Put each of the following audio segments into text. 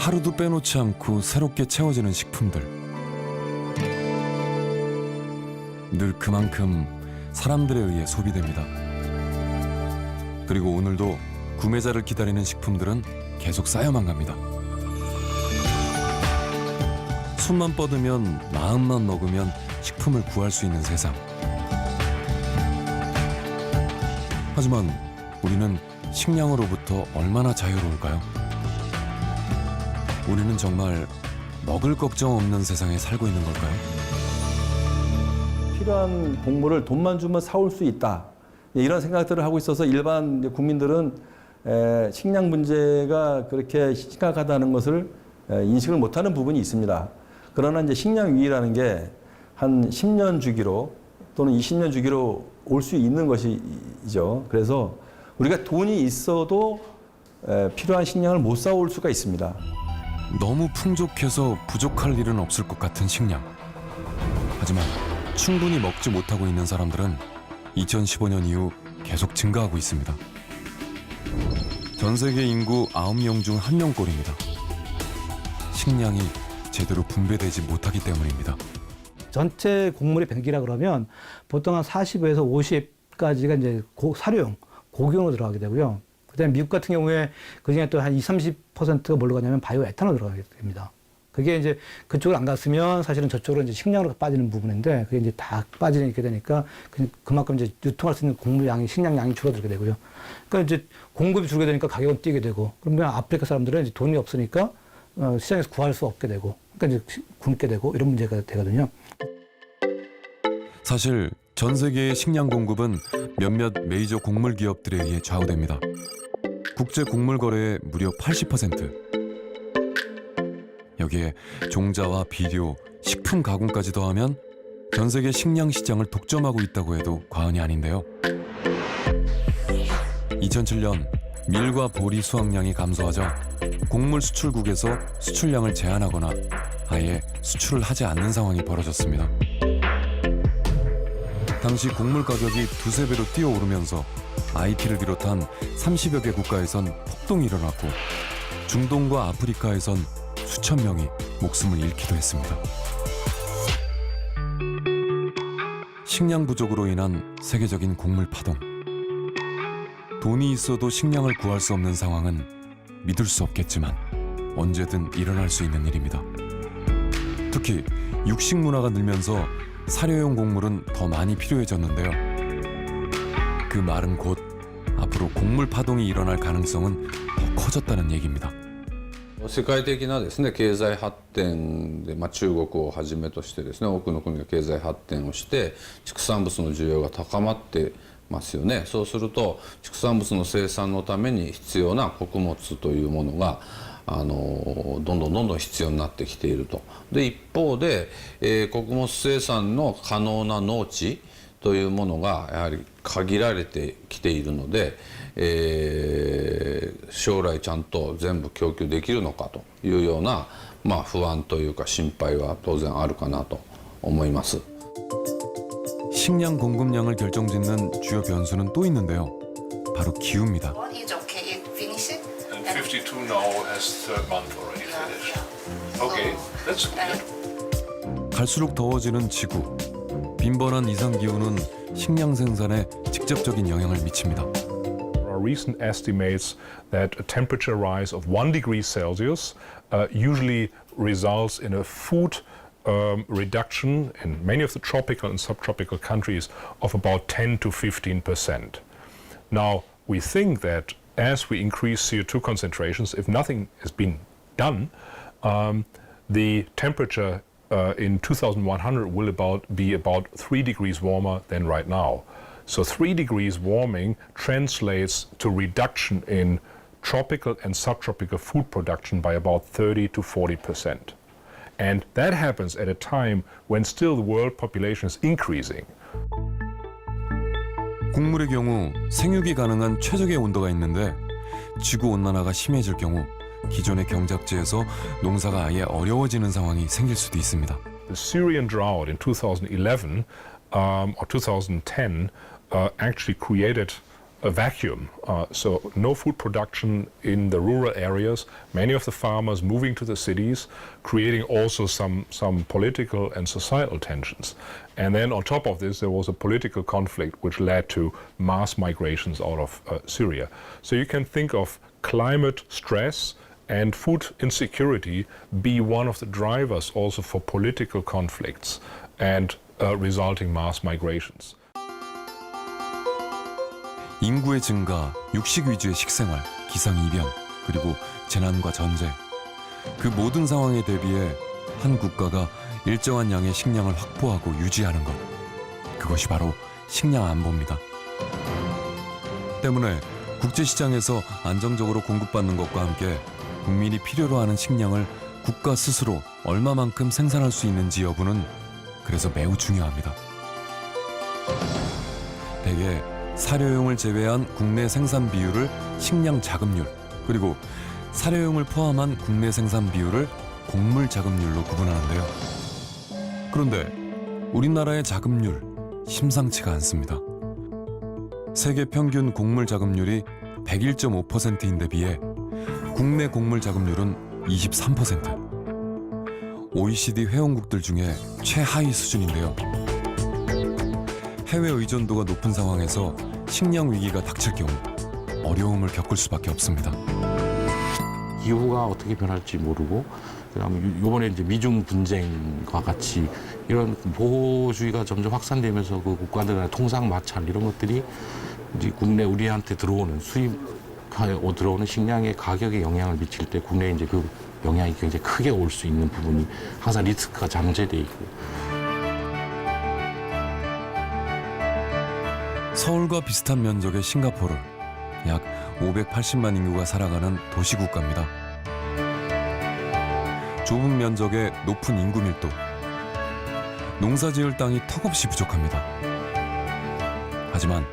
하루도 빼놓지 않고 새롭게 채워지는 식품들. 늘 그만큼 사람들에 의해 소비됩니다. 그리고 오늘도 구매자를 기다리는 식품들은 계속 쌓여만 갑니다. 손만 뻗으면, 마음만 먹으면 식품을 구할 수 있는 세상. 하지만 우리는 식량으로부터 얼마나 자유로울까요? 우리는 정말 먹을 걱정 없는 세상에 살고 있는 걸까요? 필요한 곡물을 돈만 주면 사올 수 있다. 이런 생각들을 하고 있어서 일반 국민들은 식량 문제가 그렇게 심각하다는 것을 인식을 못하는 부분이 있습니다. 그러나 이제 식량 위기라는 게 한 10년 주기로 또는 20년 주기로 올 수 있는 것이죠. 그래서 우리가 돈이 있어도 필요한 식량을 못 사올 수가 있습니다. 너무 풍족해서 부족할 일은 없을 것 같은 식량. 하지만 충분히 먹지 못하고 있는 사람들은 2015년 이후 계속 증가하고 있습니다. 전 세계 인구 9명 중 1명꼴입니다. 식량이 제대로 분배되지 못하기 때문입니다. 전체 곡물의 병기라 그러면 보통 한 40에서 50까지가 이제 사료용, 고기용으로 들어가게 되고요. 그다음에 미국 같은 경우에 그중에 또 한 20, 30%가 뭘로 가냐면 바이오 에탄올 들어가게 됩니다. 그게 이제 그쪽으로 안 갔으면 사실은 저쪽으로 이제 식량으로 빠지는 부분인데 그게 이제 다 빠지게 되니까 그만큼 이제 유통할 수 있는 곡물 양이, 식량 양이 줄어들게 되고요. 그러니까 이제 공급이 줄게 되니까 가격은 뛰게 되고 그러면 아프리카 사람들은 이제 돈이 없으니까 시장에서 구할 수 없게 되고 그러니까 이제 굶게 되고 이런 문제가 되거든요. 사실 전 세계의 식량 공급은 몇몇 메이저 곡물 기업들에 의해 좌우됩니다. 국제 곡물 거래의 무려 80%. 여기에 종자와 비료, 식품 가공까지 더하면 전 세계 식량 시장을 독점하고 있다고 해도 과언이 아닌데요. 2007년 밀과 보리 수확량이 감소하자 곡물 수출국에서 수출량을 제한하거나 아예 수출을 하지 않는 상황이 벌어졌습니다. 당시 곡물 가격이 두세 배로 뛰어오르면서 IT를 비롯한 30여 개 국가에선 폭동이 일어났고 중동과 아프리카에선 수천 명이 목숨을 잃기도 했습니다. 식량 부족으로 인한 세계적인 곡물 파동. 돈이 있어도 식량을 구할 수 없는 상황은 믿을 수 없겠지만 언제든 일어날 수 있는 일입니다. 특히 육식 문화가 늘면서 사료용 곡물은 더 많이 필요해졌는데요. 그 말은 곧 앞으로 곡물 파동이 일어날 가능성은 더 커졌다는 얘기입니다. 世界的なですね経済発展で、中国をはじめとしてですね多くの国が経済発展をして畜産物の需要が高まってますよね。そうすると畜産物の生産のために必要な穀物というものがどんどん必要になってきていると。で一方で、穀物生産の可能な農地というものがやはり限られてきているので、将来ちゃんと全部供給できるのかというような、不安というか心配は当然あるかなと思います。 식량 공급량을 결정짓는 주요 변수는 또 있는데요. 바로 기후입니다. It's okay, finish it. And 52 now has third month already finished. Okay, that's good. 갈수록 더워지는 지구. 빈번한 이상 기후는 식량 생산에 직접적인 영향을 미칩니다. There are recent estimates that a temperature rise of 1 degree Celsius usually results in a food reduction in many of the tropical and subtropical countries of about 10 to 15%. Now, we think that as we increase CO2 concentrations, if nothing has been done, the temperature in 2100 will be about 3 degrees warmer than right now. So 3 degrees warming translates to reduction in tropical and subtropical food production by about 30 to 40%. And that happens at a time when still the world population is increasing. 곡물의 경우 생육이 가능한 최적의 온도가 있는데 지구 온난화가 심해질 경우 기존의 경작지에서 농사가 아예 어려워지는 상황이 생길 수도 있습니다. The Syrian drought in 2011 or 2010 actually created a vacuum. So no food production in the rural areas. Many of the farmers moving to the cities, creating also some political and societal tensions. And then on top of this, there was a political conflict which led to mass migrations out of Syria. So you can think of climate stress and food insecurity be one of the drivers also for political conflicts and resulting mass migrations. 인구의 증가, 육식 위주의 식생활, 기상이변, 그리고 재난과 전쟁. 그 모든 상황에 대비해 한 국가가 일정한 양의 식량을 확보하고 유지하는 것. 그것이 바로 식량 안보입니다. 때문에 국제시장에서 안정적으로 공급받는 것과 함께 국민이 필요로 하는 식량을 국가 스스로 얼마만큼 생산할 수 있는지 여부는 그래서 매우 중요합니다. 대개 사료용을 제외한 국내 생산 비율을 식량 자급률, 그리고 사료용을 포함한 국내 생산 비율을 곡물 자급률로 구분하는데요. 그런데 우리나라의 자급률 심상치가 않습니다. 세계 평균 곡물 자급률이 101.5%인데 비해 국내 곡물 자급률은 23%. OECD 회원국들 중에 최하위 수준인데요. 해외 의존도가 높은 상황에서 식량 위기가 닥칠 경우 어려움을 겪을 수밖에 없습니다. 기후가 어떻게 변할지 모르고, 그다음에 이번에 이제 미중 분쟁과 같이 이런 보호주의가 점점 확산되면서 그 국가들 간의 통상 마찰 이런 것들이 이제 국내 우리한테 들어오는 들어오는 식량의 가격에 영향을 미칠 때 국내에 이제 그 영향이 굉장히 크게 올 수 있는 부분이 항상 리스크가 잠재돼 있고. 서울과 비슷한 면적의 싱가포르, 약 580만 인구가 살아가는 도시국가입니다. 좁은 면적에 높은 인구 밀도, 농사지을 땅이 턱없이 부족합니다. 하지만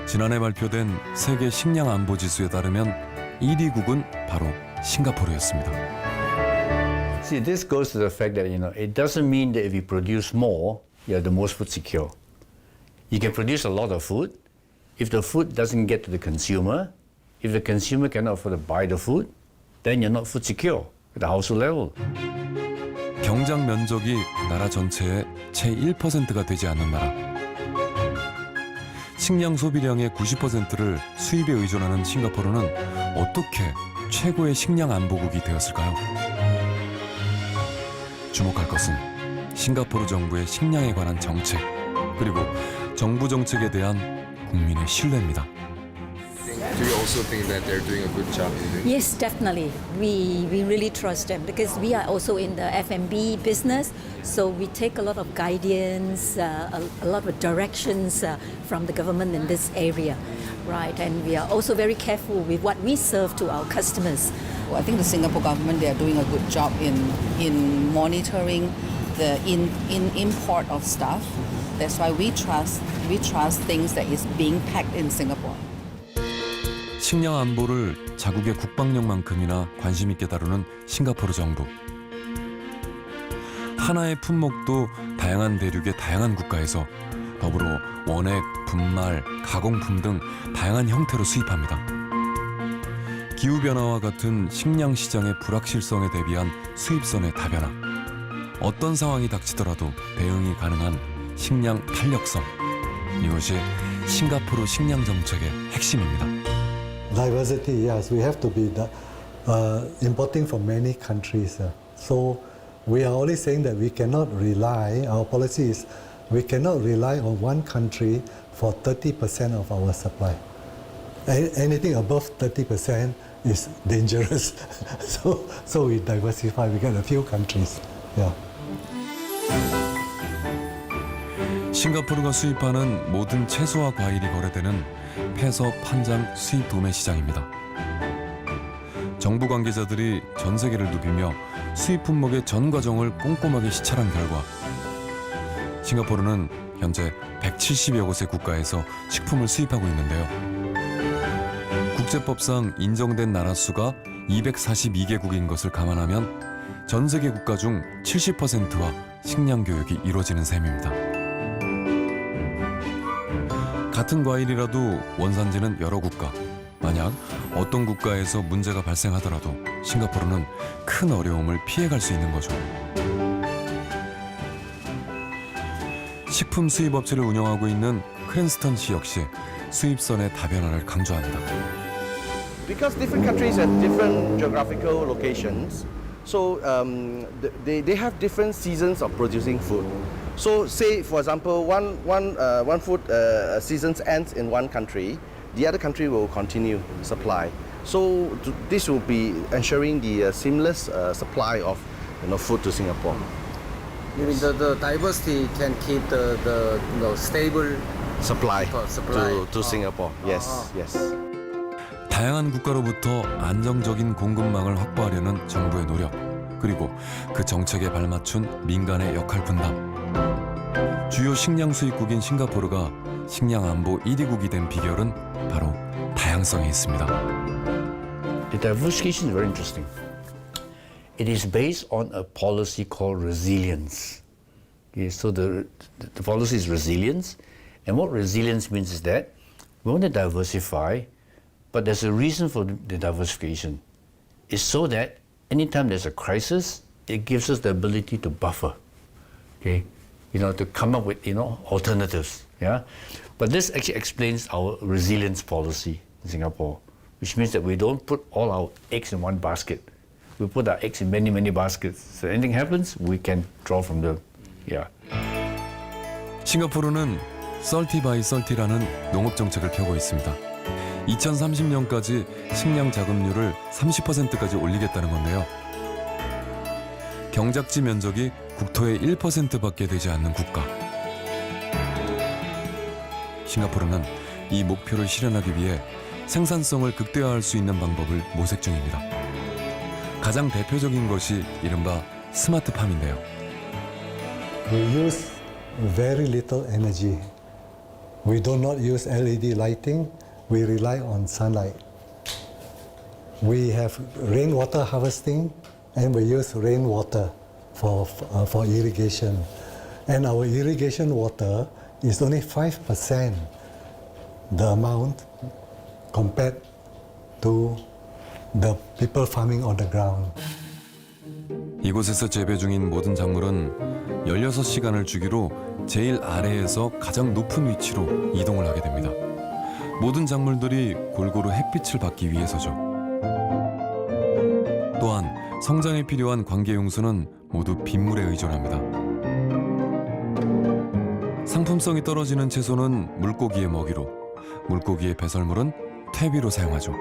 지난해 발표된 세계 식량 안보 지수에 따르면 1위국은 바로 싱가포르였습니다. See, this goes to the fact that it doesn't mean that if you produce more, you're the most food secure. You can produce a lot of food. If the food doesn't get to the consumer, if the consumer cannot afford to buy the food, then you're not food secure at the household level. 경장 면적이 나라 전체의 채 1%가 되지 않는 나라. 식량 소비량의 90%를 수입에 의존하는 싱가포르는 어떻게 최고의 식량 안보국이 되었을까요? 주목할 것은 싱가포르 정부의 식량에 관한 정책, 그리고 정부 정책에 대한 국민의 신뢰입니다. Do you also think that they're doing a good job in doing? Yes, definitely. We really trust them because we are also in the F&B business, so we take a lot of guidance, a lot of directions from the government in this area, right? And we are also very careful with what we serve to our customers. I think the Singapore government, they are doing a good job in monitoring the import of stuff. That's why we trust things that is being packed in Singapore. 식량 안보를 자국의 국방력만큼이나 관심 있게 다루는 싱가포르 정부. 하나의 품목도 다양한 대륙의 다양한 국가에서 더불어 원액, 분말, 가공품 등 다양한 형태로 수입합니다. 기후변화와 같은 식량 시장의 불확실성에 대비한 수입선의 다변화. 어떤 상황이 닥치더라도 대응이 가능한 식량 탄력성. 이것이 싱가포르 식량 정책의 핵심입니다. Diversity, yes, we have to be importing from many countries. So we are always saying that we cannot rely, our policy is we cannot rely on one country for 30% of our supply. Anything above 30% is dangerous. So we diversify, we get a few countries. Yeah. 싱가포르가 수입하는 모든 채소와 과일이 거래되는 폐서 판장 수입 도매 시장입니다. 정부 관계자들이 전 세계를 누비며 수입 품목의 전 과정을 꼼꼼하게 시찰한 결과 싱가포르는 현재 170여 곳의 국가에서 식품을 수입하고 있는데요. 국제법상 인정된 나라 수가 242개국인 것을 감안하면 전 세계 국가 중 70%와 식량 교역이 이루어지는 셈입니다. 같은 과일이라도 원산지는 여러 국가. 만약 어떤 국가에서 문제가 발생하더라도 싱가포르는 큰 어려움을 피해갈 수 있는 거죠. 식품 수입 업체를 운영하고 있는 크랜스턴 씨 역시 수입선의 다변화를 강조합니다. Because different countries have different geographical locations, so they have different seasons of producing food. So, say for example, one food season ends in one country, the other country will continue supply. So this will be ensuring the seamless supply of food to Singapore. You mean the diversity can keep the stable Supply, supply. to Singapore. Yes, yes. 다양한 국가로부터 안정적인 공급망을 확보하려는 정부의 노력, 그리고 그 정책에 발맞춘 민간의 역할 분담. 주요 식량 수입국인 싱가포르가 식량 안보 1위국이 된 비결은 바로 다양성에 있습니다. The diversification is very interesting. It is based on a policy called resilience. Okay, so the policy is resilience, and what resilience means is that we want to diversify, but there's a reason for the diversification. It's so that anytime there's a crisis, it gives us the ability to buffer, okay, to come up with alternatives. Yeah, but this actually explains our resilience policy in Singapore, which means that we don't put all our eggs in one basket. We put our eggs in many, many baskets. So anything happens, we can draw from them. Yeah. 싱가포르는 썰티 바이 썰티라는 농업 정책을 펴고 있습니다. 2030년까지 식량 자급률을 30%까지 올리겠다는 건데요. 경작지 면적이 국토의 1%밖에 되지 않는 국가. 싱가포르는 이 목표를 실현하기 위해 생산성을 극대화할 수 있는 방법을 모색 중입니다. 가장 대표적인 것이 이른바 스마트팜인데요. We use very little energy. We do not use LED lighting. We rely on sunlight. We have rainwater harvesting, and we use rainwater for irrigation. And our irrigation water is only 5% the amount compared to the people farming on the ground. 이곳에서 재배 중인 모든 작물은 16시간을 주기로 제일 아래에서 가장 높은 위치로 이동을 하게 됩니다. 모든 작물들이 골고루 햇빛을 받기 위해서죠. 또한 성장에 필요한 관계용수는 모두 빗물에 의존합니다. 상품성이 떨어지는 채소는 물고기의 먹이로, 물고기의 배설물은 퇴비로 사용하죠.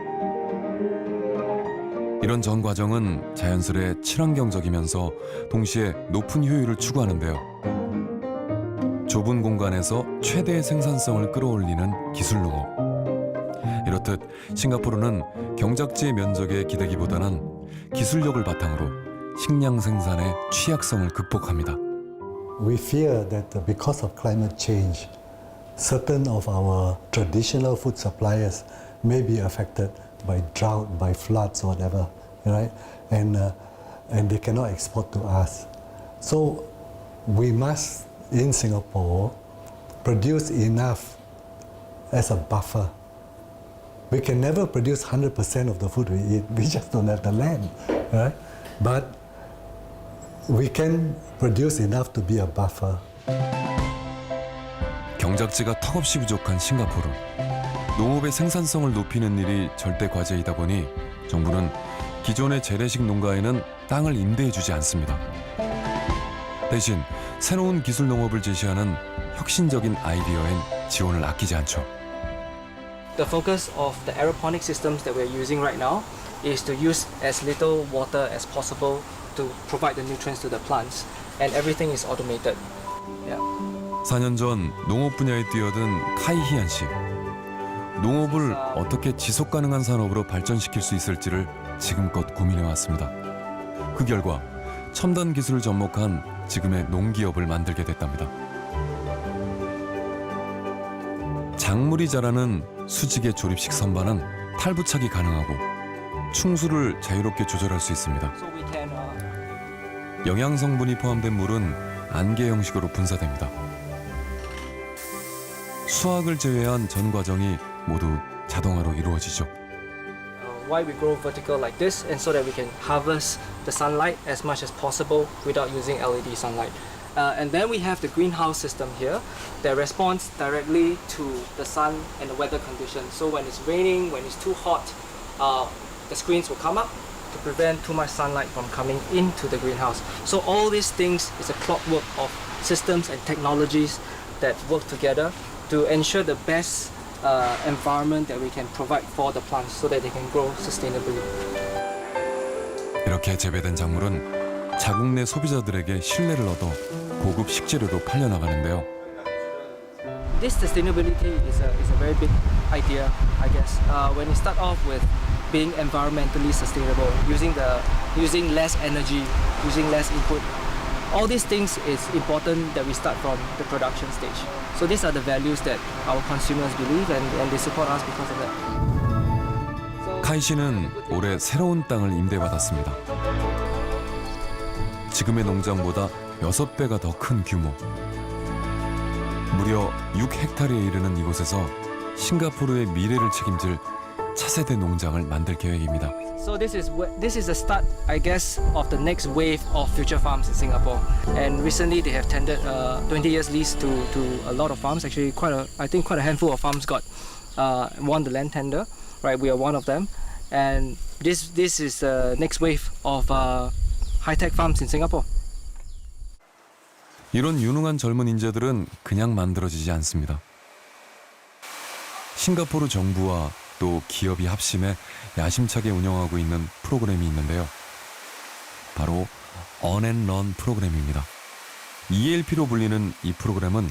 이런 전 과정은 자연스레 친환경적이면서 동시에 높은 효율을 추구하는데요. 좁은 공간에서 최대의 생산성을 끌어올리는 기술 농업. 이렇듯 싱가포르는 경작지의 면적에 기대기보다는 기술력을 바탕으로 식량 생산의 취약성을 극복합니다. We fear that because of climate change, certain of our traditional food suppliers may be affected by drought, by floods, or whatever, right? And they cannot export to us. So we must, in Singapore, produce enough as a buffer. We can never produce 100% of the food we eat. We just don't have the land, right? But we can produce enough to be a buffer. 경작지가 턱없이 부족한 싱가포르. 농업의 생산성을 높이는 일이 절대 과제이다 보니 정부는 기존의 재래식 농가에는 땅을 임대해주지 않습니다. 대신 새로운 기술 농업을 제시하는 혁신적인 아이디어엔 지원을 아끼지 않죠. The focus of the aeroponic systems that we're using right now is to use as little water as possible to provide the nutrients to the plants, and everything is automated. Yeah. 4년 전 농업 분야에 뛰어든 카이히안 씨. 농업을 어떻게 지속 가능한 산업으로 발전시킬 수 있을지를 지금껏 고민해 왔습니다. 그 결과 첨단 기술을 접목한 지금의 농기업을 만들게 됐답니다. 작물이 자라는 수직의 조립식 선반은 탈부착이 가능하고 충수를 자유롭게 조절할 수 있습니다. 영양 성분이 포함된 물은 안개 형식으로 분사됩니다. 수학을 제외한 전 과정이 모두 자동화로 이루어지죠. Why we grow vertical like this, and so that we can harvest the sunlight as much as possible without using LED sunlight. And then we have the greenhouse system here that responds directly to the sun and the weather conditions. So when it's raining, when it's too hot, the screens will come up to prevent too much sunlight from coming into the greenhouse. So all these things is a clockwork of systems and technologies that work together to ensure the best environment that we can provide for the plants so that they can grow sustainably. 이렇게 재배된 작물은 자국 내 소비자들에게 신뢰를 얻어 고급 식재료로 팔려나가는데요. This sustainability is a very big idea, I guess. When you start off with being environmentally sustainable, using less energy, using less input, all these things is important that we start from the production stage. So these are the values that our consumers believe and they support us because of that. 카이 씨는 올해 새로운 땅을 임대받았습니다. 지금의 농장보다 6배가 더 큰 규모. 무려 6헥타르에 이르는 이곳에서 싱가포르의 미래를 책임질 차세대 농장을 만들 계획입니다. So this is the start, I guess, of the next wave of future farms in Singapore. And recently they have tendered 20 years lease to a lot of farms. Actually, I think quite a handful of farms won the land tender. Right, we are one of them. And this is the next wave of high-tech farms in Singapore. 이런 유능한 젊은 인재들은 그냥 만들어지지 않습니다. 싱가포르 정부와 또 기업이 합심해 야심차게 운영하고 있는 프로그램이 있는데요. 바로 언앤런 프로그램입니다. ELP로 불리는 이 프로그램은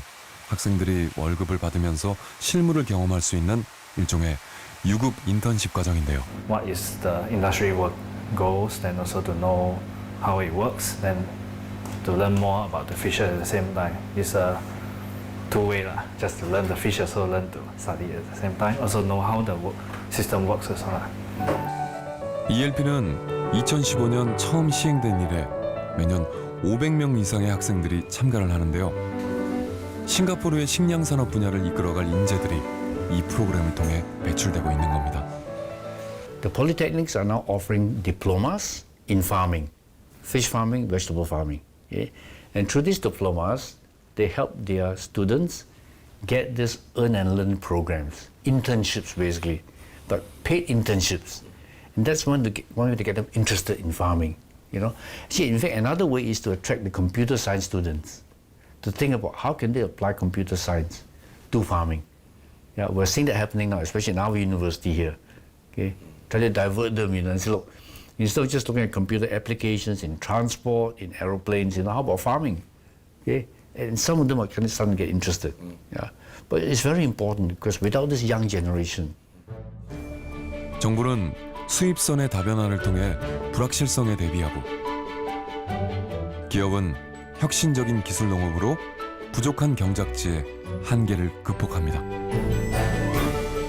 학생들이 월급을 받으면서 실무를 경험할 수 있는 일종의 유급 인턴십 과정인데요. What is the industry work goals, then also to know how it works, then to learn more about the fisher at the same time. It's a two-way lah. Just to learn the fish, also learn to study at the same time. Also know how the system works as well. ELP는 2015년 처음 시행된 이래 매년 500명 이상의 학생들이 참가를 하는데요. 싱가포르의 식량 산업 분야를 이끌어갈 인재들이 이 프로그램을 통해 배출되고 있는 겁니다. The polytechnics are now offering diplomas in farming, fish farming, vegetable farming. Okay? And through these diplomas, they help their students get these earn and learn programs, internships basically, but paid internships. And that's one way to get them interested in farming. You know, see, in fact, another way is to attract the computer science students to think about how can they apply computer science to farming. Yeah, we're seeing that happening now, especially in our university here. Okay, try to divert them, you know, and say, look, instead of just looking at computer applications in transport, in aeroplanes, you know, how about farming? Okay, and some of them are kind of starting to get interested. Yeah, but it's very important because without this young generation. 정부는 수입선의 다변화를 통해 불확실성에 대비하고 기업은 혁신적인 기술 농업으로 부족한 경작지의 한계를 극복합니다.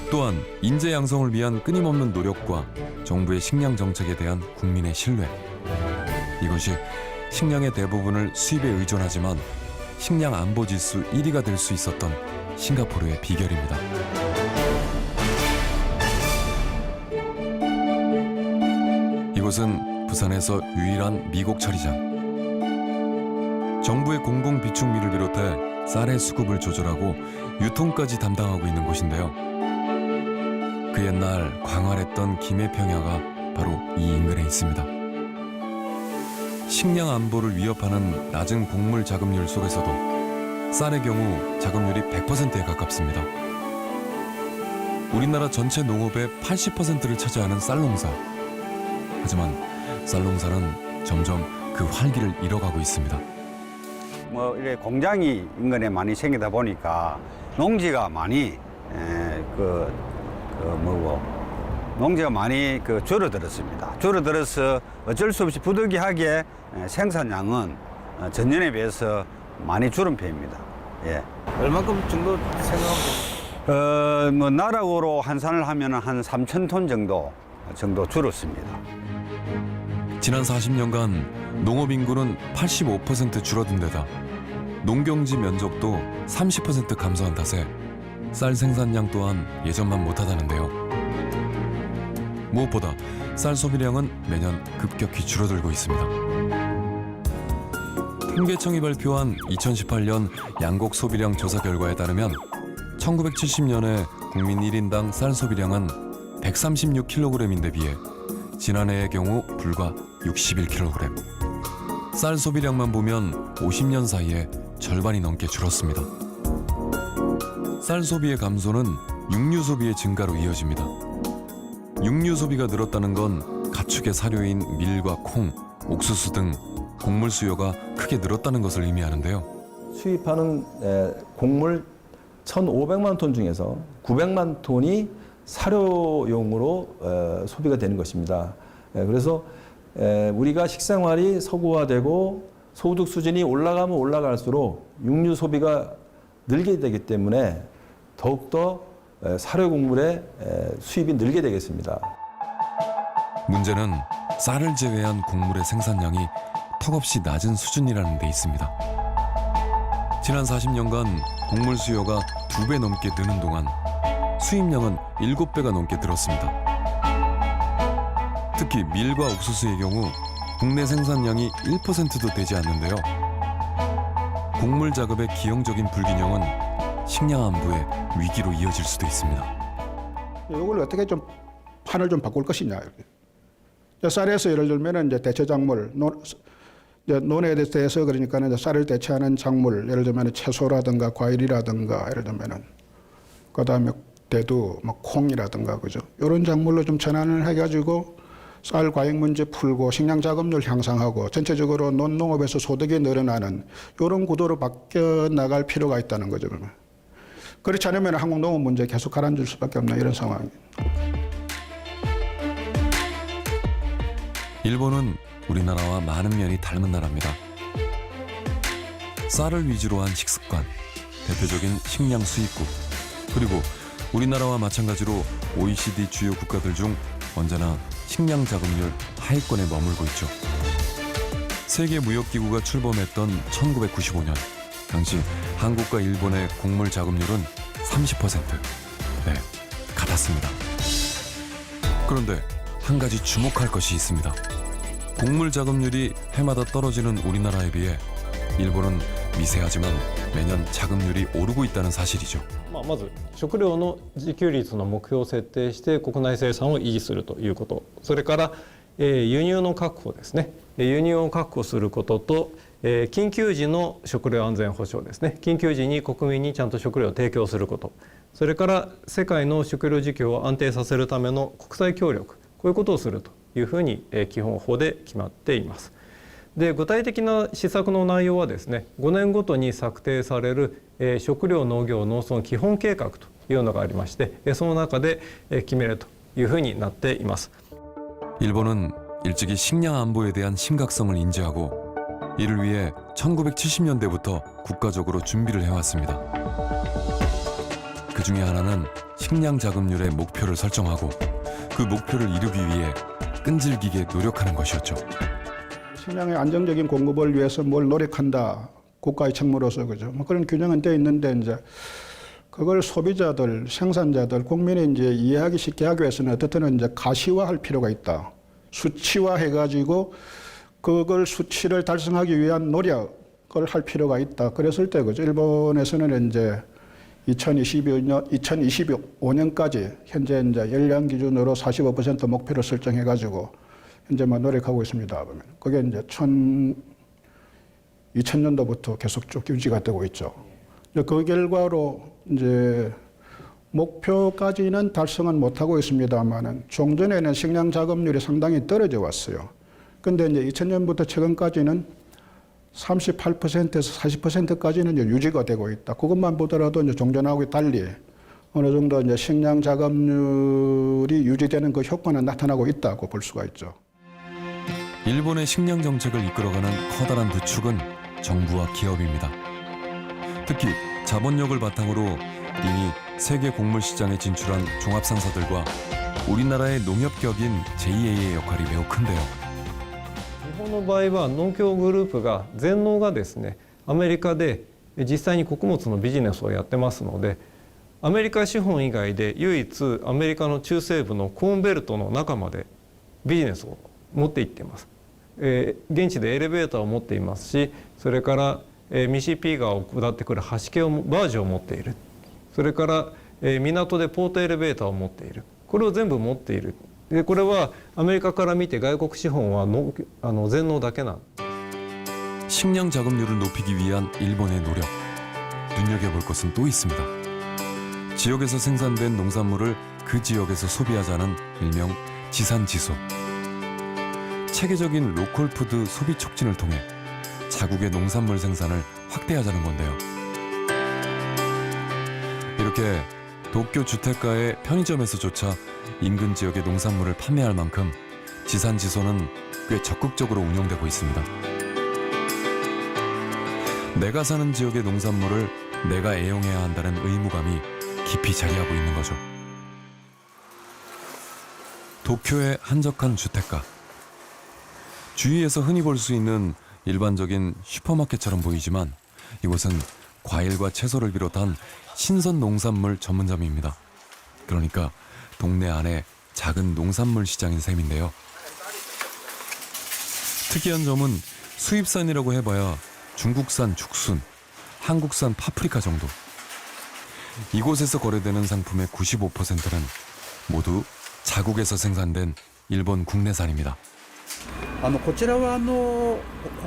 또한 인재 양성을 위한 끊임없는 노력과 정부의 식량 정책에 대한 국민의 신뢰. 이것이 식량의 대부분을 수입에 의존하지만 식량 안보 지수 1위가 될 수 있었던 싱가포르의 비결입니다. 이곳은 부산에서 유일한 미국 처리장. 정부의 공공 비축미를 비롯해 쌀의 수급을 조절하고 유통까지 담당하고 있는 곳인데요. 그 옛날 광활했던 김해평야가 바로 이 인근에 있습니다. 식량 안보를 위협하는 낮은 곡물 자급률 속에서도 쌀의 경우 자급률이 100%에 가깝습니다. 우리나라 전체 농업의 80%를 차지하는 쌀농사. 하지만 쌀농사는 점점 그 활기를 잃어가고 있습니다. 뭐 이래 공장이 인근에 많이 생기다 보니까 농지가 많이 농지가 많이 줄어들었습니다. 줄어들어서 어쩔 수 없이 부득이하게 생산량은 전년에 비해서 많이 줄은 편입니다. 예. 얼마큼 정도 생각하면 뭐 나락으로 환산을 하면 한 3,000톤 정도 줄었습니다. 지난 40년간 농업 인구는 85% 줄어든 데다 농경지 면적도 30% 감소한 탓에 쌀 생산량 또한 예전만 못하다는데요. 무엇보다 쌀 소비량은 매년 급격히 줄어들고 있습니다. 통계청이 발표한 2018년 양곡 소비량 조사 결과에 따르면 1970년에 국민 1인당 쌀 소비량은 136kg인데 비해 지난해의 경우 불과 61kg. 쌀 소비량만 보면 50년 사이에 절반이 넘게 줄었습니다. 쌀 소비의 감소는 육류 소비의 증가로 이어집니다. 육류 소비가 늘었다는 건 가축의 사료인 밀과 콩, 옥수수 등 곡물 수요가 크게 늘었다는 것을 의미하는데요. 수입하는 곡물 1,500만 톤 중에서 900만 톤이 사료용으로 소비가 되는 것입니다. 그래서 우리가 식생활이 서구화되고 소득 수준이 올라가면 올라갈수록 육류 소비가 늘게 되기 때문에 더욱더 사료 곡물의 수입이 늘게 되겠습니다. 문제는 쌀을 제외한 곡물의 생산량이 턱없이 낮은 수준이라는 데 있습니다. 지난 40년간 곡물 수요가 2배 넘게 느는 동안 수입량은 7배가 넘게 늘었습니다. 특히 밀과 옥수수의 경우 국내 생산량이 1%도 되지 않는데요. 곡물 작업의 기형적인 불균형은 식량 안보의 위기로 이어질 수도 있습니다. 이걸 어떻게 좀 판을 좀 바꿀 것이냐. 쌀에서 예를 들면 이제 대체 작물, 논에 대해서 그러니까는 쌀을 대체하는 작물, 예를 들면 채소라든가 과일이라든가 예를 들면은 그다음에 대두, 뭐 콩이라든가 그죠. 이런 작물로 좀 전환을 해가지고 쌀 과잉 문제 풀고 식량 작업률 향상하고 전체적으로 논농업에서 소득이 늘어나는 이런 구도로 바뀌어 나갈 필요가 있다는 거죠. 그러면. 그렇지 않으면 한국 농업 문제 계속 가라앉을 수밖에 없는 이런 상황입니다. 일본은 우리나라와 많은 면이 닮은 나라입니다. 쌀을 위주로 한 식습관, 대표적인 식량 수입국, 그리고 우리나라와 마찬가지로 OECD 주요 국가들 중 언제나 식량 자급률 하위권에 머물고 있죠. 세계무역기구가 출범했던 1995년, 당시 한국과 일본의 곡물 자급률은 30%. 네, 같았습니다. 그런데 한 가지 주목할 것이 있습니다. 곡물 자급률이 해마다 떨어지는 우리나라에 비해 일본은 미세하지만 매년 자급률이 오르고 있다는 사실이죠. まず食料の自給率の目標を設定して国内生産を維持するということ、それから輸入の確保ですね。輸入を確保することと緊急時の食料安全保障ですね。緊急時に国民にちゃんと食料を提供すること、それから世界の食料需給を安定させるための国際協力、こういうことをするというふうに基本法で決まっています。で具体的な施策の内容はですね、5年ごとに策定される食料農業農村基本計画というのがありまして、その中で決めるというふうになっています。 일본은 일찍이 식량 안보에 대한 심각성을 인지하고 이를 위해 1970년대부터 국가적으로 준비를 해왔습니다. 그 중에 하나는 식량 자급률의 목표를 설정하고 그 목표를 이루기 위해 끈질기게 노력하는 것이었죠. 식량의 안정적인 공급을 위해서 뭘 노력한다. 국가의 책무로서 그죠. 뭐 그런 균형은 돼 있는데 이제 그걸 소비자들, 생산자들, 국민이 이제 이해하기 쉽게 하기 위해서는 어떻든 이제 가시화할 필요가 있다. 수치화해가지고 그걸 수치를 달성하기 위한 노력을 할 필요가 있다. 그랬을 때 그죠. 일본에서는 이제 2025년까지 현재 이제 연령 기준으로 45% 목표를 설정해가지고 현재 뭐 노력하고 있습니다. 그게 이제 2000년도부터 계속 쭉 유지가 되고 있죠. 그 결과로 이제 목표까지는 달성은 못하고 있습니다만은 종전에는 식량 자급률이 상당히 떨어져 왔어요. 근데 이제 2000년부터 최근까지는 38%에서 40%까지는 이제 유지가 되고 있다. 그것만 보더라도 이제 종전하고 달리 어느 정도 이제 식량 자급률이 유지되는 그 효과는 나타나고 있다고 볼 수가 있죠. 일본의 식량 정책을 이끌어가는 커다란 두 축은 정부와 기업입니다. 특히 자본력을 바탕으로 이미 세계 곡물 시장에 진출한 종합상사들과 우리나라의 농협격인 JA의 역할이 매우 큰데요. 日本の場合は農協グループが全農がですね、アメリカで実際に穀物のビジネスをやってますので、アメリカ資本以外で唯一アメリカの中西部のコーンベルトの中までビジネスを持って行っています。現地でエレベーターを持っていますし、それからミシシッピ川を下ってくる橋系をバージを持っている。それから港でポートエレベーターを持っている。これを全部持っている。でこれはアメリカから見て外国資本は全農だけなん。 식량 자급률을 높이기 위한 일본의 노력. 눈여겨볼 것은 또 있습니다. 지역에서 생산된 농산물을 그 지역에서 소비하자는 일명 지산지소. 체계적인 로컬푸드 소비 촉진을 통해 자국의 농산물 생산을 확대하자는 건데요. 이렇게 도쿄 주택가의 편의점에서조차 인근 지역의 농산물을 판매할 만큼 지산지소는 꽤 적극적으로 운영되고 있습니다. 내가 사는 지역의 농산물을 내가 애용해야 한다는 의무감이 깊이 자리하고 있는 거죠. 도쿄의 한적한 주택가. 주위에서 흔히 볼 수 있는 일반적인 슈퍼마켓처럼 보이지만 이곳은 과일과 채소를 비롯한 신선 농산물 전문점입니다. 그러니까 동네 안에 작은 농산물 시장인 셈인데요. 특이한 점은 수입산이라고 해봐야 중국산 죽순, 한국산 파프리카 정도. 이곳에서 거래되는 상품의 95%는 모두 자국에서 생산된 일본 국내산입니다. こちらは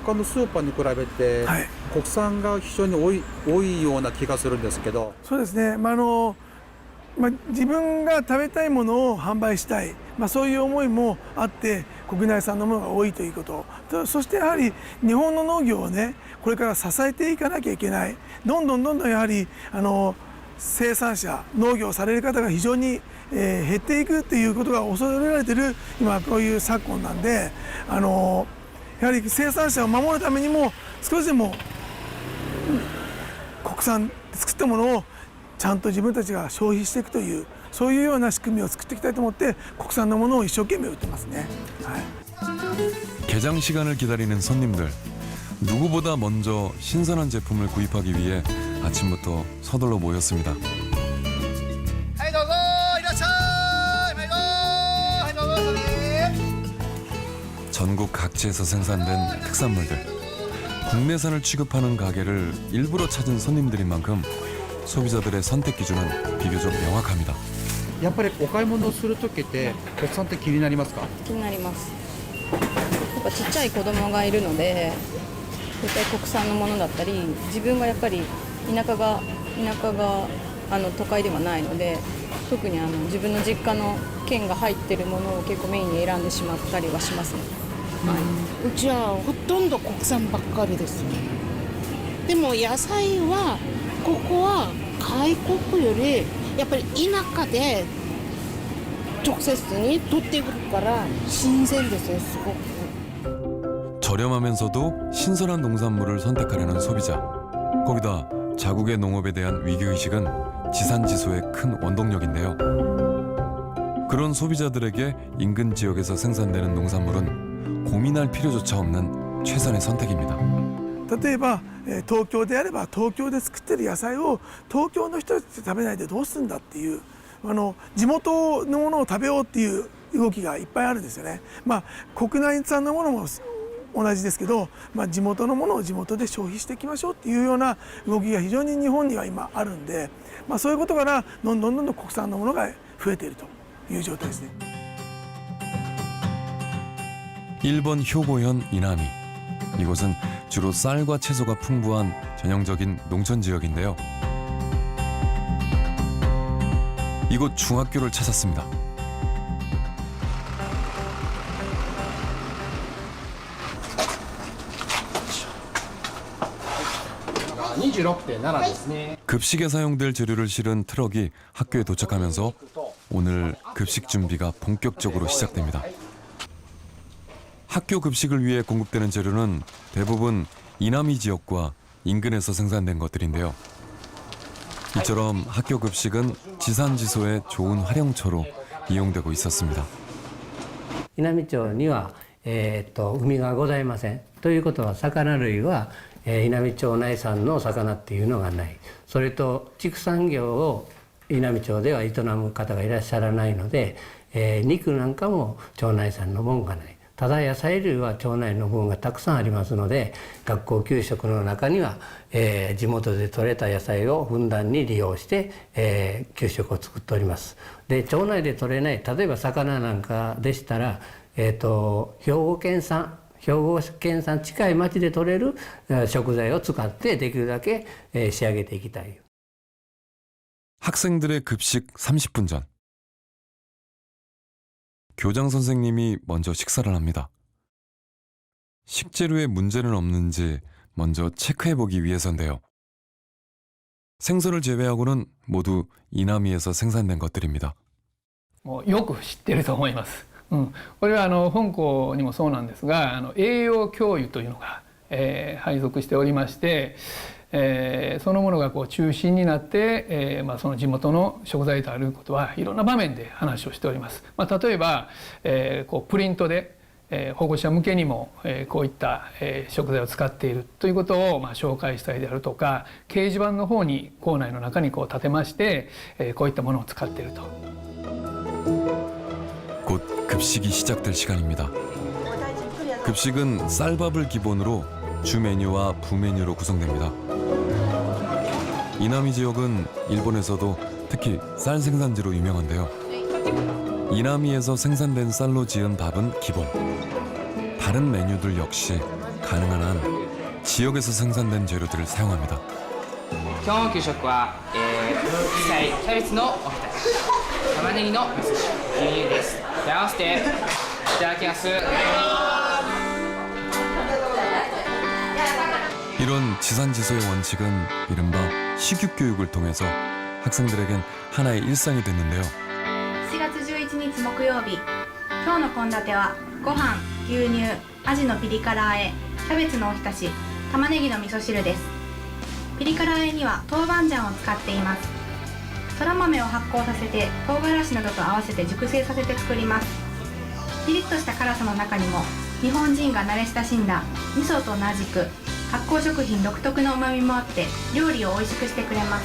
他のスーパーに比べて、国産が非常に多いような気がするんですけど。そうですね。自分が食べたいものを販売したい、そういう思いもあって国内産のものが多いということ。そしてやはり日本の農業をね、これから支えていかなきゃいけない。どんどんやはり生産者、農業をされる方が非常に減っていくということが恐れられている今こういう昨今なんで、やはり生産者を守るためにも少しでも国産で作ったものをちゃんと自分たちが消費していくというそういうような仕組みを作っていきたいと思って国産のものを一生懸命売ってますね。개장 시간을 기다리는 손님들. 누구보다 먼저 신선한 제품을 구입하기 위해 아침부터 서둘러 모였습니다. 전국 각지에서 생산된 특산물들. 국내산을 취급하는 가게를 일부러 찾은 손님들인 만큼 소비자들의 선택 기준은 비교적 명확합니다. やっぱりお買い物をするときって国産って気になりますか？気になります。やっぱちっちゃい子供がいるので絶対国産のものだったり、自分がやっぱり田舎が都会ではないので、特に自分の実家の県が入っているものを結構メインに選んでしまったりはしますね。うちはほとんど国産ばっかりですね。でも野菜はここは外国よりやっぱり田舎で直接に取ってくるから新鮮ですよ、すごく。 저렴하면서도 신선한 농산물을 선택하려는 소비자. 거기다 자국의 농업에 대한 위기의식은 지산지소의 큰 원동력인데요. 그런 소비자들에게 인근 지역에서 생산되는 농산물은 고민할 필요조차 없는 최선의 선택입니다. 例えば東京であれば東京で作ってる野菜を東京の人たち食べないでどうするんだっていう地元のものを食べようっていう動きがいっぱいあるんですよね。国内産のものも同じですけど、地元のものを地元で消費していきましょうっていうような動きが非常に日本には今あるんで、そういうことからどんどん国産のものが増えているという状態ですね。 일본 효고현 이나미. 이곳은 주로 쌀과 채소가 풍부한 전형적인 농촌 지역인데요. 이곳 중학교를 찾았습니다. 급식에 사용될 재료를 실은 트럭이 학교에 도착하면서 오늘 급식 준비가 본격적으로 시작됩니다. 학교 급식을 위해 공급되는 재료는 대부분 이나미 지역과 인근에서 생산된 것들인데요. 이처럼 학교 급식은 지산지소의 좋은 활용처로 이용되고 있었습니다. 稲美町には、海がございません。ということは魚類は、稲美町内産の魚っていうのがない。それと畜産業を稲美町では営む方がいらっしゃらないので、肉なんかも町内産のもんがない。ただ野菜類は町内の分がたくさんありますので、学校給食の中には、地元で採れた野菜をふんだんに利用して、給食を作っております。で町内で採れない例えば魚なんかでしたら、兵庫県産近い町で採れる食材を使ってできるだけ仕上げていきたい。 학생들의 급식 30분 전. 교장 선생님이 먼저 식사를 합니다. 식재료에 문제는 없는지 먼저 체크해보기 위해서인데요. 생선을 제외하고는 모두 이남이에서 생산된 것들입니다. よく知ってると思います。これは本校にもそうなんですが、栄養教諭というのが、配属しておりまして、そのものが中心になって、その地元の食材であることはいろんな場面で話をしております。例えば、プリントで、保護者向けにも、こういった、食材を使っているということを、紹介したりであるとか、掲示板の方に校内の中に立てまして、こういったものを使っていると。 곧 급식이 시작될 시간입니다. 급식은 쌀밥을 기본으로 주 메뉴와 부메뉴로 구성됩니다. 이나미 지역은 일본에서도 특히 쌀 생산지로 유명한데요. 이나미에서 생산된 쌀로 지은 밥은 기본. 다른 메뉴들 역시 가능한 한 지역에서 생산된 재료들을 사용합니다. 今日の給食は、野菜、キャベツのおひたし、玉ねぎの味噌汁、牛乳です。で合わせていただきます。 이런 지산지소의 원칙은 이른바 식육 교육을 통해서 학생들에겐 하나의 일상이 됐는데요. 7月11日木曜日、今日の献立はご飯、牛乳、アジのピリ辛和え、キャベツのおひたし、玉ねぎの味噌汁です。ピリ辛和えには豆板醤を使っています。そら豆を発酵させて唐辛子などと合わせて熟成させて作ります。ピリッとした辛さの中にも日本人が慣れ親しんだ味噌と同じく発酵食品独特の旨味もあって料理を美味しくしてくれます。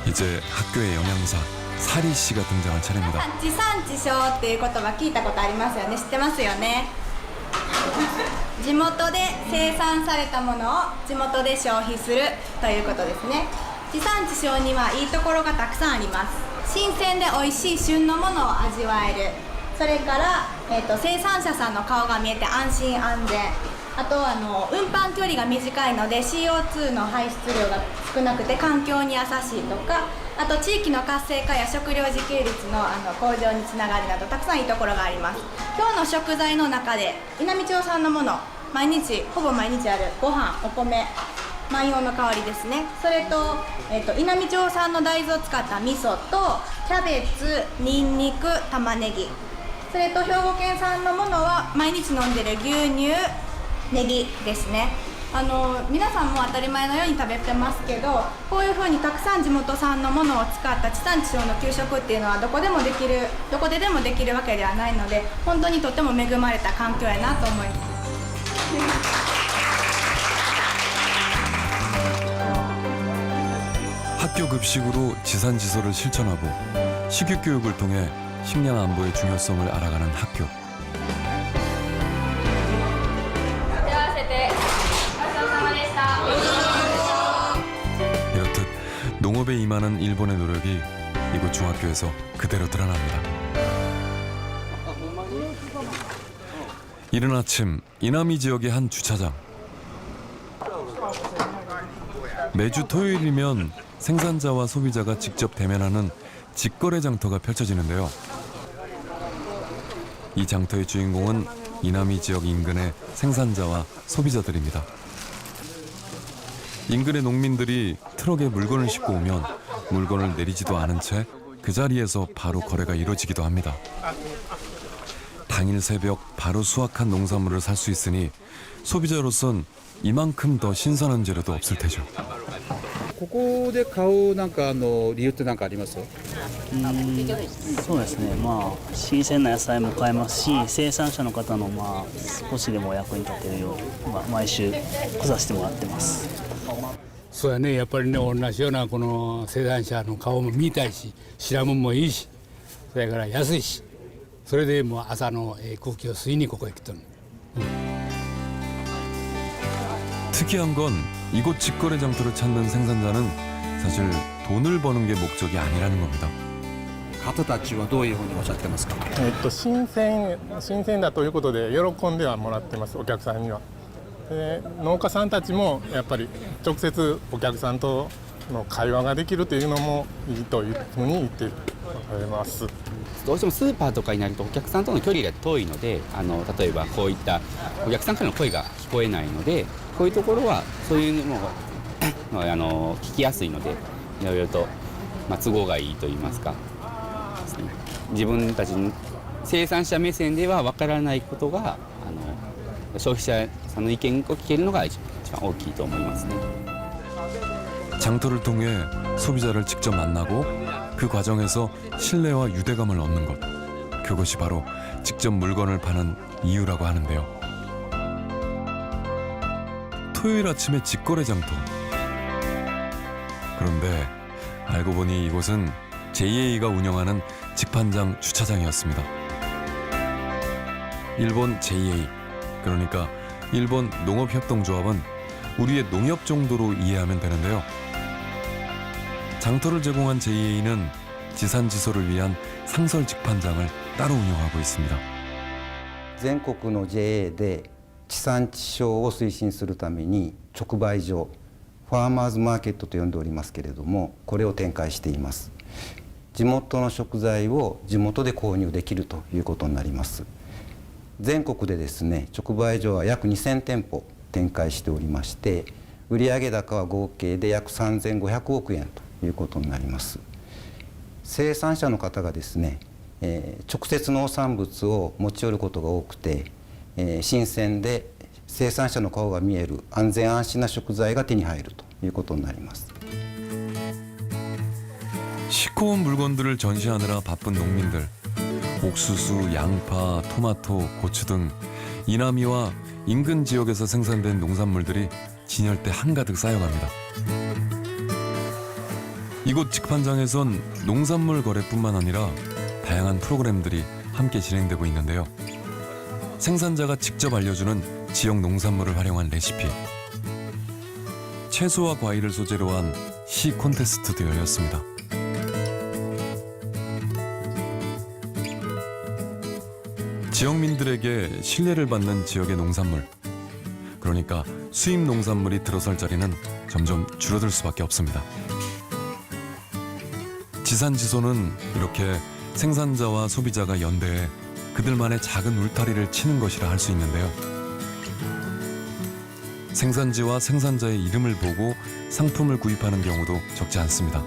이제 학교의 영양사 사리 씨가 등장할 차례입니다. 地産地消っていう言葉聞いたことありますよね。知ってますよね。地元で生産されたものを地元で消費するということですね。地産地消にはいいところがたくさんあります。新鮮で美味しい旬のものを味わえる。それから、生産者さんの顔が見えて安心安全。あと運搬距離が短いので CO2 の排出量が少なくて環境に優しいとか、あと地域の活性化や食料自給率の向上につながるなどたくさんいいところがあります。今日の食材の中で稲美町産のもの、ほぼ毎日あるご飯、お米、万葉の香りですね。それと、稲美町産の大豆を使った味噌とキャベツ、にんにく、玉ねぎ、それと兵庫県産のものは毎日飲んでる牛乳、ネギですね。皆さんも当たり前のように食べてますけど、こういうふうにたくさん地元産のものを使った地産地消の給食っていうのはどこででもできるわけではないので、本当にとても恵まれた環境やなと思います。 학교 급식으로 지산지소를 실천하고 식육 교육을 통해 식량 안보의 중요성을 알아가는 학교. 이렇듯 농업에 임하는 일본의 노력이 이곳 중학교에서 그대로 드러납니다. 이른 아침 이나미 지역의 한 주차장. 매주 토요일이면 생산자와 소비자가 직접 대면하는 직거래 장터가 펼쳐지는데요. 이 장터의 주인공은 이나미 지역 인근의 생산자와 소비자들입니다. 인근의 농민들이 트럭에 물건을 싣고 오면 물건을 내리지도 않은 채 그 자리에서 바로 거래가 이루어지기도 합니다. 당일 새벽 바로 수확한 농산물을 살 수 있으니 소비자로선 이만큼 더 신선한 재료도 없을 테죠. ここで買うなんか理由って何かあります？そうですね。新鮮な野菜も買えますし、生産者の方の少しでも役に立てるように、毎週来させてもらってます。そうやね、やっぱりね、同じようなこの生産者の顔も見たいし、白もんもいいし、それから安いし、それでもう朝の空気を吸いにここへ来とる。 특이한 건 이곳 직거래 장터를 찾는 생산자는 사실 돈을 버는 게 목적이 아니라는 겁니다. 方たちはどういうふうにおっしゃってますか。新鮮だということで喜んではもらってます、お客さんには。で農家さんたちもやっぱり直接お客さんとの会話ができるというのもいいというふうに言っております。どうしてもスーパーとかになるとお客さんとの距離が遠いので、例えばこういったお客さんからの声が聞こえないので、こういうところはそういうのを聞きやすいので、いろいろと、都合がいいと言いますか、自分たちの生産者目線では分からないことが消費者さんの意見を聞けるのが一番大きいと思いますね。 장터를 통해 소비자를 직접 만나고 그 과정에서 신뢰와 유대감을 얻는 것. 그것이 바로 직접 물건을 파는 이유라고 하는데요. 토요일 아침의 직거래 장터. 그런데 알고 보니 이곳은 JA가 운영하는 직판장 주차장이었습니다. 일본 JA, 그러니까 일본 농업협동조합은 우리의 농협 정도로 이해하면 되는데요. 장터를 제공한 JA는 지산지소를 위한 상설 직판장을 따로 운영하고 있습니다. 全国の JA で地産地消を推進するために直売所、ファーマーズマーケットと呼んでおりますけれども、これを展開しています。地元の食材を地元で購入できるということになります。全国でですね、直売所は約2000店舗展開しておりまして、売上高は合計で約3500億円ということになります。生産者の方がですね、直接農産物を持ち寄ることが多くて、新鮮で生産者の顔が見える安全安心な食材が手に入るということになります。 시커먼 물건들을 전시하느라 바쁜 농민들. 옥수수, 양파, 토마토, 고추 등 이남이와 인근 지역에서 생산된 농산물들이 진열대 한가득 쌓여갑니다. 이곳 직판장에선 농산물 거래뿐만 아니라 다양한 프로그램들이 함께 진행되고 있는데요. 생산자가 직접 알려주는 지역 농산물을 활용한 레시피, 채소와 과일을 소재로 한 시 콘테스트도 열렸습니다. 지역민들에게 신뢰를 받는 지역의 농산물, 그러니까 수입 농산물이 들어설 자리는 점점 줄어들 수밖에 없습니다. 지산지소는 이렇게 생산자와 소비자가 연대해 그들만의 작은 울타리를 치는 것이라 할 수 있는데요. 생산지와 생산자의 이름을 보고 상품을 구입하는 경우도 적지 않습니다.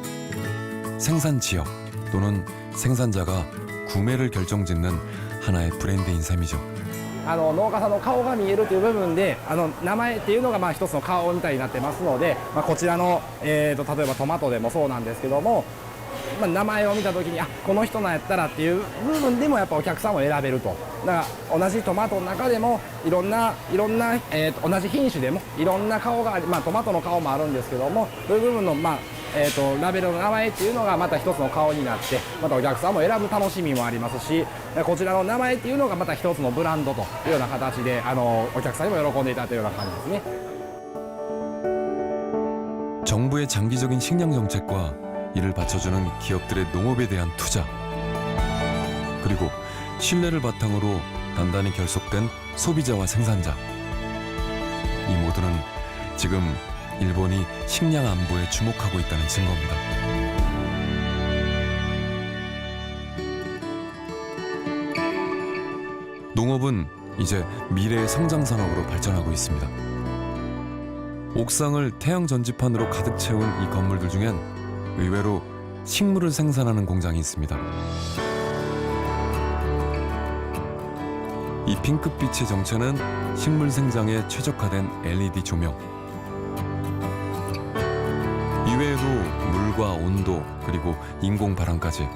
생산지역 또는 생산자가 구매를 결정짓는 하나의 브랜드인 셈이죠. 農家さんの顔が見えるという部分で名前っていうのが一つの顔みたいになってますので、こちらの、例えばトマトでもそうなんですけども、名前を見た時にこの人なんやったらっていう部分でもやっぱお客さんを選べると。だから同じトマトの中でもいろんな、同じ品種でもいろんな顔があり、トマトの顔もあるんですけども、そういう部分のラベルの名前っていうのがまた一つの顔になって、またお客さんも選ぶ楽しみもありますし、こちらの名前っていうのがまた一つのブランドというような形でお客さんにも喜んでいただくような感じですね。 정부의 장기적인 식량 정책과 이를 받쳐주는 기업들의 농업에 대한 투자, 그리고 신뢰를 바탕으로 단단히 결속된 소비자와 생산자, 이 모두는 지금 일본이 식량 안보에 주목하고 있다는 증거입니다. 농업은 이제 미래의 성장 산업으로 발전하고 있습니다. 옥상을 태양 전지판으로 가득 채운 이 건물들 중엔 의외로 식물을 생산하는 공장이 있습니다. 이 핑크빛의 정체는 식물 생장에 최적화된 LED 조명. 이외에도 물과 온도 그리고 인공 바람까지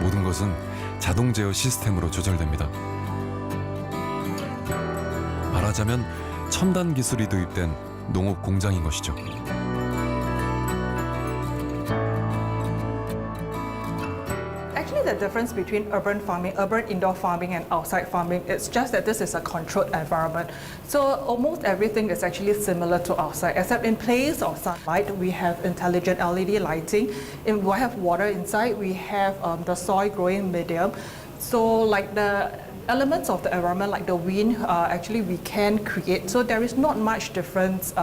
모든 것은 자동 제어 시스템으로 조절됩니다. 말하자면 첨단 기술이 도입된 농업 공장인 것이죠. actually the difference between urban farming, urban indoor farming and outside farming. It's just that this is a controlled environment. So almost everything is actually similar to outside, except in place of sunlight, we have intelligent LED lighting. We have water inside, we have the soil growing medium. So like the elements of the environment, like the wind, actually we can create. So there is not much difference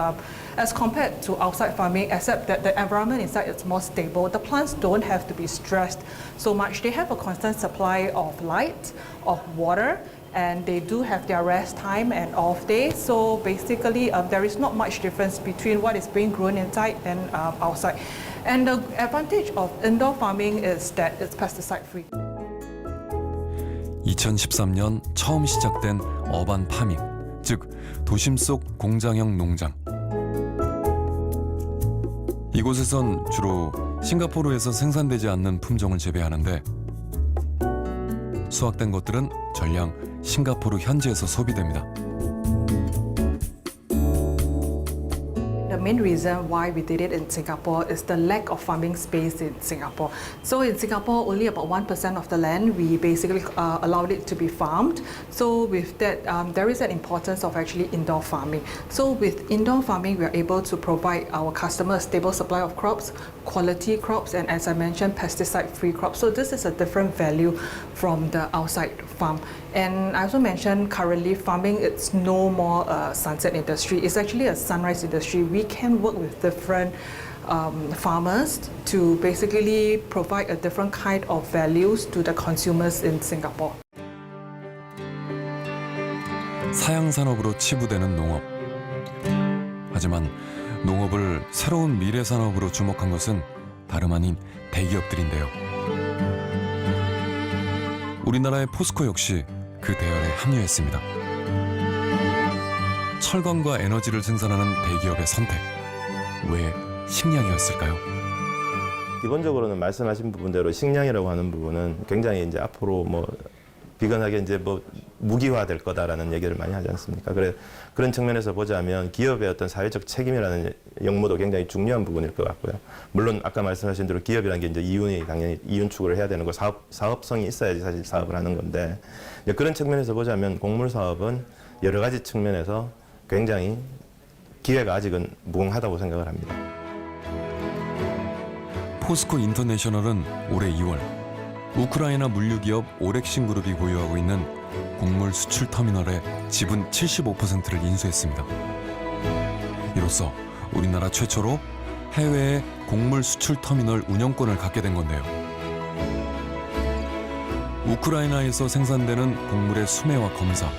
as compared to outside farming, except that the environment inside is more stable. The plants don't have to be stressed so much. They have a constant supply of light, of water, and they do have their rest time and off days. So basically, there is not much difference between what is being grown inside and outside. And the advantage of indoor farming is that it's pesticide-free. 2013년 처음 시작된 어반 파밍, 즉 도심 속 공장형 농장. 이곳에선 주로 싱가포르에서 생산되지 않는 품종을 재배하는데 수확된 것들은 전량 싱가포르 현지에서 소비됩니다. The main reason why we did it in Singapore is the lack of farming space in Singapore. So in Singapore, only about 1% of the land, we basically allowed it to be farmed. So with that, there is an importance of actually indoor farming. So with indoor farming, we are able to provide our customers stable supply of crops, quality crops, and as I mentioned, pesticide-free crops. So this is a different value from the outside farm. And I also mentioned currently farming, it's no more a sunset industry. It's actually a sunrise industry. We can work with different farmers to basically provide a different kind of values to the consumers in Singapore. 사양 산업으로 치부되는 농업. 하지만 농업을 새로운 미래 산업으로 주목한 것은 다름 아닌 대기업들인데요. 우리나라의 포스코 역시 그 대열에 합류했습니다. 철강과 에너지를 생산하는 대기업의 선택. 왜 식량이었을까요? 기본적으로는 말씀하신 부분대로 식량이라고 하는 부분은 굉장히 이제 앞으로 뭐 비건하게 이제 뭐 무기화될 거다라는 얘기를 많이 하지 않습니까? 그런 측면에서 보자면 기업의 어떤 사회적 책임이라는 역무도 굉장히 중요한 부분일 것 같고요. 물론 아까 말씀하신 대로 기업이라는 게 이제 이윤이 당연히 이윤 추구를 해야 되는 거 사업성이 있어야지 사실 사업을 하는 건데 그런 측면에서 보자면 곡물 사업은 여러 가지 측면에서 굉장히 기회가 아직은 무궁하다고 생각을 합니다. 포스코 인터내셔널은 올해 2월 우크라이나 물류기업 오렉신 그룹이 보유하고 있는 곡물 수출 터미널의 지분 75%를 인수했습니다. 이로써 우리나라 최초로 해외에 곡물 수출 터미널 운영권을 갖게 된 건데요. 우크라이나에서 생산되는 곡물의 수매와 검사,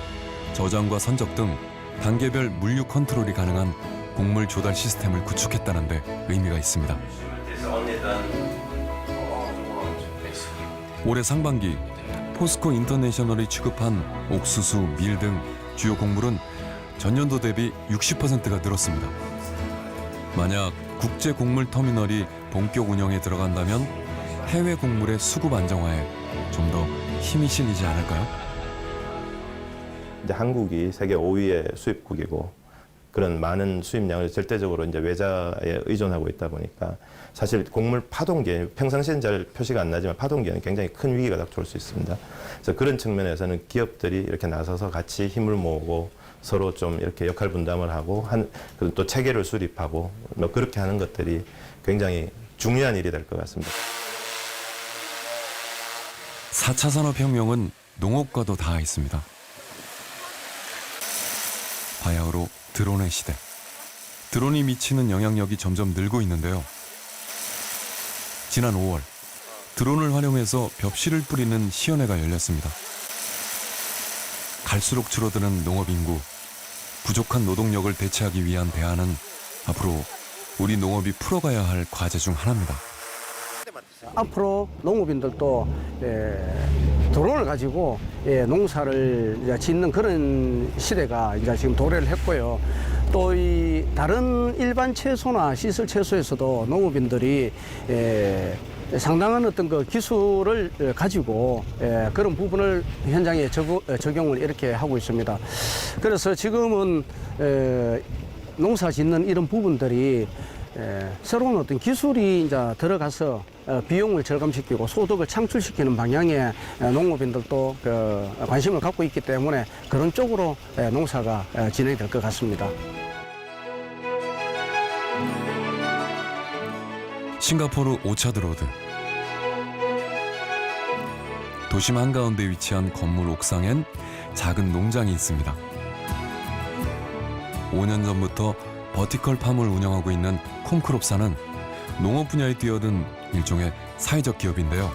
저장과 선적 등 단계별 물류 컨트롤이 가능한 곡물 조달 시스템을 구축했다는 데 의미가 있습니다. 올해 상반기 포스코 인터내셔널이 취급한 옥수수, 밀 등 주요 곡물은 전년도 대비 60%가 늘었습니다. 만약 국제 곡물 터미널이 본격 운영에 들어간다면 해외 곡물의 수급 안정화에 좀 더 힘이 실리지 않을까요? 이제 한국이 세계 5위의 수입국이고 그런 많은 수입량을 절대적으로 이제 외자에 의존하고 있다 보니까 사실 곡물 파동기에 평상시엔 잘 표시가 안 나지만 파동기에는 굉장히 큰 위기가 닥쳐올 수 있습니다. 그래서 그런 측면에서는 기업들이 이렇게 나서서 같이 힘을 모으고 서로 좀 이렇게 역할 분담을 하고 또 체계를 수립하고 뭐 그렇게 하는 것들이 굉장히 중요한 일이 될 것 같습니다. 4차 산업혁명은 농업과도 닿아 있습니다. 바야흐로 드론의 시대. 드론이 미치는 영향력이 점점 늘고 있는데요. 지난 5월, 드론을 활용해서 벽실을 뿌리는 시연회가 열렸습니다. 갈수록 줄어드는 농업 인구, 부족한 노동력을 대체하기 위한 대안은 앞으로 우리 농업이 풀어가야 할 과제 중 하나입니다. 앞으로 농업인들도 드론을 가지고 농사를 짓는 그런 시대가 이제 지금 도래를 했고요. 또 이 다른 일반 채소나 시설 채소에서도 농업인들이 상당한 어떤 그 기술을 가지고 그런 부분을 현장에 적용을 이렇게 하고 있습니다. 그래서 지금은 농사 짓는 이런 부분들이 새로운 어떤 기술이 이제 들어가서 비용을 절감시키고 소득을 창출시키는 방향의 농업인들도 관심을 갖고 있기 때문에 그런 쪽으로 농사가 진행이 될 것 같습니다. 싱가포르 오차드 로드. 도심 한가운데 위치한 건물 옥상엔 작은 농장이 있습니다. 5년 전부터 버티컬 팜을 운영하고 있는 콩크롭사는 농업 분야에 뛰어든 일종의 사회적 기업인데요.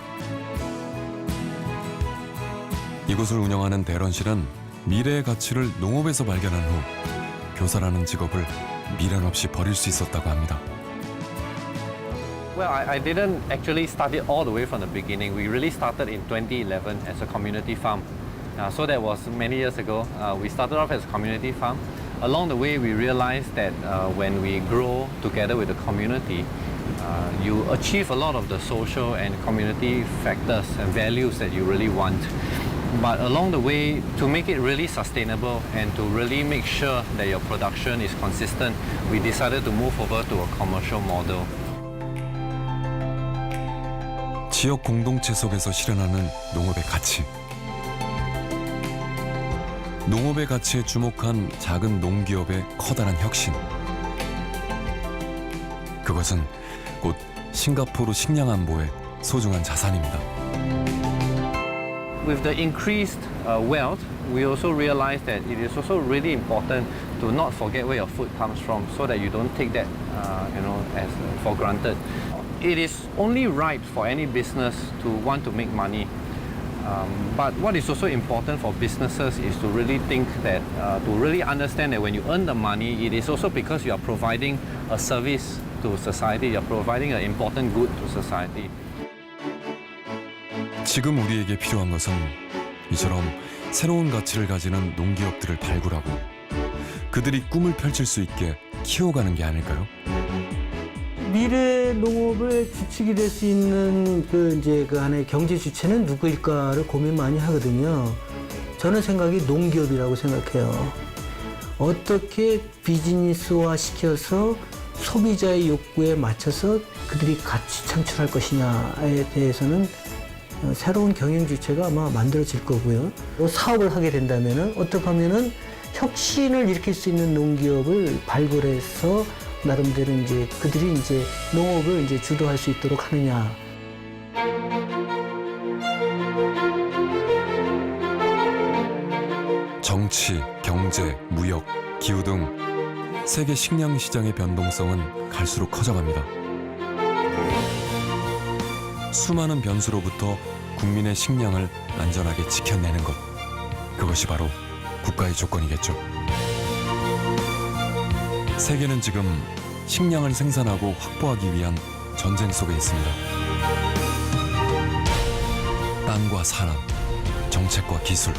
이곳을 운영하는 대런 씨는 미래의 가치를 농업에서 발견한 후 교사라는 직업을 미련 없이 버릴 수 있었다고 합니다. Well, I didn't actually start it all the way from the beginning. We really started in 2011 as a community farm. So that was many years ago. We started off as a community farm. Along the way, we realized that when we grow together with the community, you achieve a lot of the social and community factors and values that you really want. But along the way, to make it really sustainable and to really make sure that your production is consistent, we decided to move over to a commercial model. 지역 공동체 속에서 실현하는 농업의 가치. 농업의 가치에 주목한 작은 농기업의 커다란 혁신. 그것은 곧 싱가포르 식량 안보의 소중한 자산입니다. With the increased wealth, we also realized that it is also really important to not forget where your food comes from, so that you don't take that, as for granted. It is only right for any business to want to make money. But what is also important for businesses is to really think that, to really understand that when you earn the money, it is also because you are providing a service to society, you are providing an important good to society. 지금 우리에게 필요한 것은 이처럼 새로운 가치를 가지는 농기업들을 발굴하고 그들이 꿈을 펼칠 수 있게 키워가는 게 아닐까요? 미래 농업의 주축이 될 수 있는 그 안에 경제 주체는 누구일까를 고민 많이 하거든요. 저는 생각이 농기업이라고 생각해요. 어떻게 비즈니스화 시켜서 소비자의 욕구에 맞춰서 그들이 가치 창출할 것이냐에 대해서는 새로운 경영 주체가 아마 만들어질 거고요. 사업을 하게 된다면은 어떻게 하면은 혁신을 일으킬 수 있는 농기업을 발굴해서 나름대로 이제 그들이 이제 농업을 이제 주도할 수 있도록 하느냐. 정치, 경제, 무역, 기후 등 세계 식량 시장의 변동성은 갈수록 커져갑니다. 수많은 변수로부터 국민의 식량을 안전하게 지켜내는 것, 그것이 바로 국가의 조건이겠죠. 세계는 지금 식량을 생산하고 확보하기 위한 전쟁 속에 있습니다. 땅과 사람, 정책과 기술,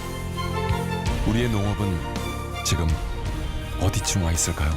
우리의 농업은 지금 어디쯤 와 있을까요?